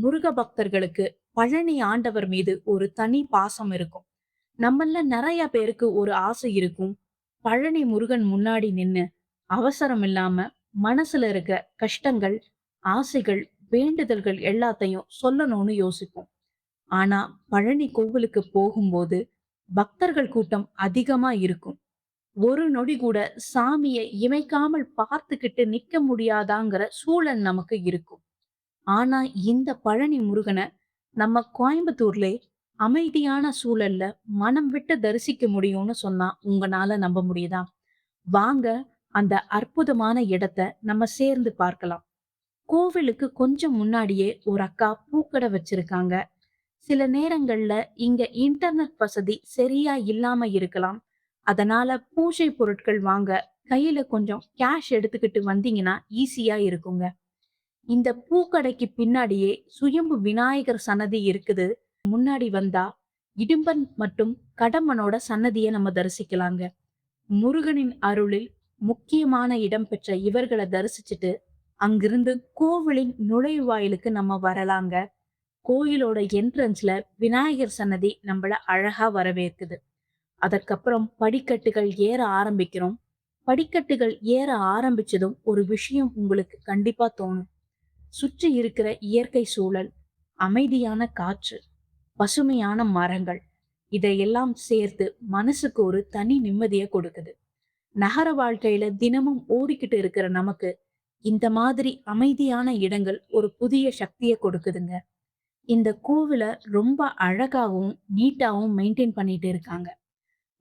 முருக பக்தர்களுக்கு பழனி ஆண்டவர் மீது ஒரு தனி பாசம் இருக்கும். நம்மள நிறைய பேருக்கு ஒரு ஆசை இருக்கும். பழனி முருகன் முன்னாடி நின்னு அவசரம் இல்லாம மனசுல இருக்க கஷ்டங்கள், ஆசைகள், வேண்டுதல்கள் எல்லாத்தையும் சொல்லணும்னு யோசிப்போம். ஆனா பழனி கோவிலுக்கு போகும்போது பக்தர்கள் கூட்டம் அதிகமா இருக்கும். ஒரு நொடி கூட சாமிய இமைக்காமல் பார்த்துக்கிட்டு நிக்க முடியாதாங்கிற சூழல் நமக்கு இருக்கும். ஆனா இந்த பழனி முருகன நம்ம கோயம்புத்தூர்லே அமைதியான சூழல்ல மனம் விட்டு தரிசிக்க முடியும்னு சொன்னா உங்களால நம்ப முடியுதா? வாங்க அந்த அற்புதமான இடத்த நம்ம சேர்ந்து பார்க்கலாம். கோவிலுக்கு கொஞ்சம் முன்னாடியே ஒரு அக்கா பூக்கடை வச்சிருக்காங்க. சில நேரங்கள்ல இங்க இன்டர்நெட் வசதி சரியா இல்லாம இருக்கலாம். அதனால பூஜை பொருட்கள் வாங்க கையில கொஞ்சம் கேஷ் எடுத்துக்கிட்டு வந்தீங்கன்னா ஈஸியா இருக்குங்க. இந்த பூக்கடைக்கு பின்னாடியே சுயம்பு விநாயகர் சன்னதி இருக்குது. முன்னாடி வந்தா இடும்பன் மற்றும் கடம்பனோட சன்னதியை நம்ம தரிசிக்கலாங்க. முருகனின் அருளில் முக்கியமான இடம் பெற்ற இவர்களை தரிசிச்சுட்டு அங்கிருந்து கோவிலின் நுழைவாயிலுக்கு நம்ம வரலாங்க. கோயிலோட என்ட்ரன்ஸ்ல விநாயகர் சன்னதி நம்மள அழகா வரவேற்குது. அதற்கப்புறம் படிக்கட்டுகள் ஏற ஆரம்பிக்கிறோம். படிக்கட்டுகள் ஏற ஆரம்பிச்சதும் ஒரு விஷயம் உங்களுக்கு கண்டிப்பா தோணும். சுற்றி இருக்கிற இயற்கை சூழல், அமைதியான காற்று, பசுமையான மரங்கள், இதையெல்லாம் சேர்த்து மனசுக்கு ஒரு தனி நிம்மதியை கொடுக்குது. நகர வாழ்க்கையில தினமும் ஓடிக்கிட்டு இருக்கிற நமக்கு இந்த மாதிரி அமைதியான இடங்கள் ஒரு புதிய சக்தியை கொடுக்குதுங்க. இந்த கோவில ரொம்ப அழகாவும் நீட்டாவும் மெயின்டைன் பண்ணிட்டு இருக்காங்க.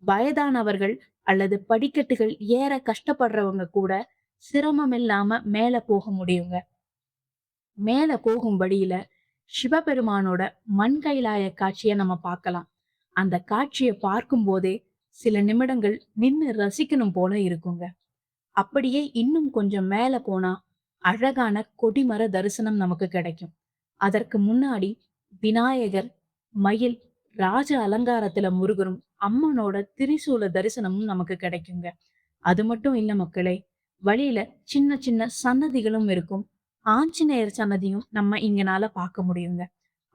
வயதானவர்கள் அல்லது படிக்கட்டுகள் ஏற கஷ்டப்படுறவங்க கூட சிரமம் இல்லாம மேல போக முடியுங்க. மேல போகும் வழியில சிவபெருமானோட மண் கைலாய காட்சியை நம்ம பார்க்கலாம். அந்த காட்சியை பார்க்கும் போதே சில நிமிடங்கள் நின்னு ரசிக்கணும் போல இருக்குங்க. அப்படியே இன்னும் கொஞ்சம் மேல போனா அழகான கொடிமர தரிசனம் நமக்கு கிடைக்கும். அதற்கு முன்னாடி விநாயகர், மயில், ராஜ அலங்காரத்துல முருகரும், அம்மனோட திரிசூல தரிசனமும் நமக்கு கிடைக்குங்க. அது மட்டும் இல்ல மக்களே, வழியில சின்ன சின்ன சன்னதிகளும் இருக்கும். ஆஞ்சநேயர் சன்னதியும் நம்ம இங்கனால பார்க்க முடியுங்க.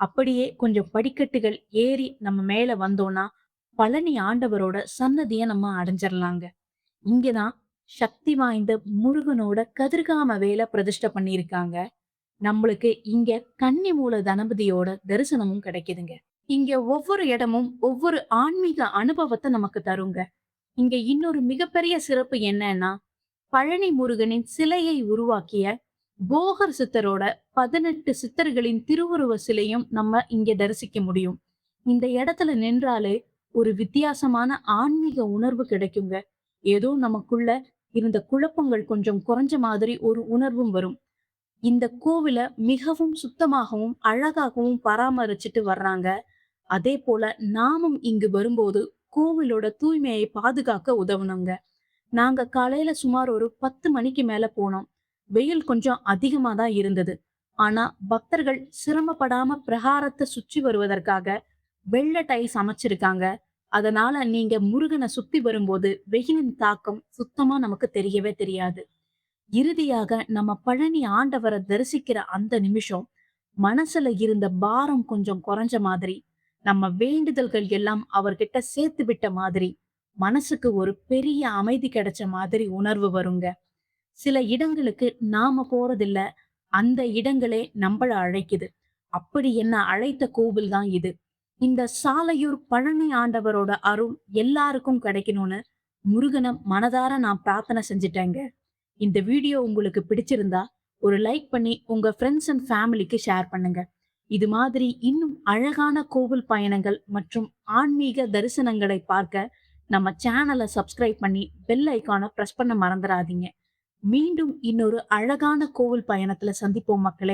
அப்படியே கொஞ்சம் படிக்கட்டுகள் ஏறி நம்ம மேல வந்தோம்னா பழனி ஆண்டவரோட சன்னதிய நம்ம அடைஞ்சிடலாங்க. இங்கதான் சக்தி வாய்ந்த முருகனோட கதிர்காம வேலை பிரதிஷ்டை பண்ணியிருக்காங்க. நம்மளுக்கு இங்க கன்னி மூல தனபதியோட தரிசனமும் கிடைக்குதுங்க. இங்க ஒவ்வொரு இடமும் ஒவ்வொரு ஆன்மீக அனுபவத்தை நமக்கு தருங்க. இங்க இன்னொரு மிகப்பெரிய சிறப்பு என்னன்னா, பழனி முருகனின் சிலையை உருவாக்கிய போகர் சித்தரோட 18 சித்தர்களின் திருவுருவ சிலையும் நம்ம இங்க தரிசிக்க முடியும். இந்த இடத்துல நின்றாலே ஒரு வித்தியாசமான ஆன்மீக உணர்வு கிடைக்குங்க. ஏதோ நமக்குள்ள இருந்த குழப்பங்கள் கொஞ்சம் குறைஞ்ச மாதிரி ஒரு உணர்வும் வரும். இந்த கோவில மிகவும் சுத்தமாகவும் அழகாகவும் பராமரிச்சுட்டு வர்றாங்க. அதே போல நாமும் இங்கு வரும்போது கோவிலோட தூய்மையை பாதுகாக்க உதவணுங்க. நாங்க காலையில சுமார் ஒரு 10 மணிக்கு மேல போனோம். வெயில் கொஞ்சம் அதிகமா தான் இருந்தது. ஆனா பக்தர்கள் சிரமப்படாம பிரகாரத்தை சுற்றி வருவதற்காக வெள்ளை டைல்ஸ் அமைச்சிருக்காங்க. அதனால நீங்க முருகனை சுத்தி வரும்போது வெயிலின் தாக்கம் சுத்தமா நமக்கு தெரியவே தெரியாது. இறுதியாக நம்ம பழனி ஆண்டவரை தரிசிக்கிற அந்த நிமிஷம் மனசுல இருந்த பாரம் கொஞ்சம் குறைஞ்ச மாதிரி, நம்ம வேண்டுதல்கள் எல்லாம் அவர்கிட்ட சேர்த்து விட்ட மாதிரி, மனசுக்கு ஒரு பெரிய அமைதி கிடைச்ச மாதிரி உணர்வு வருங்க. சில இடங்களுக்கு நாம போறதில்ல, அந்த இடங்களே நம்மள அழைக்குது. அப்படி என்ன அழைத்த கோவில் தான் இது. இந்த சாலையூர் பழனி ஆண்டவரோட அருள் எல்லாருக்கும் கிடைக்கணும்னு முருகனை மனதார நான் பிரார்த்தனை செஞ்சுட்டேங்க. இந்த வீடியோ உங்களுக்கு பிடிச்சிருந்தா ஒரு லைக் பண்ணி உங்க ஃப்ரெண்ட்ஸ் அண்ட் ஃபேமிலிக்கு ஷேர் பண்ணுங்க. இது மாதிரி இன்னும் அழகான கோவில் பயணங்கள் மற்றும் ஆன்மீக தரிசனங்களை பார்க்க நம்ம சேனலை சப்ஸ்கிரைப் பண்ணி பெல் ஐகானை பிரஸ் பண்ண மறந்துடாதீங்க. மீண்டும் இன்னொரு அழகான கோவில் பயணத்துல சந்திப்போம் மக்களே.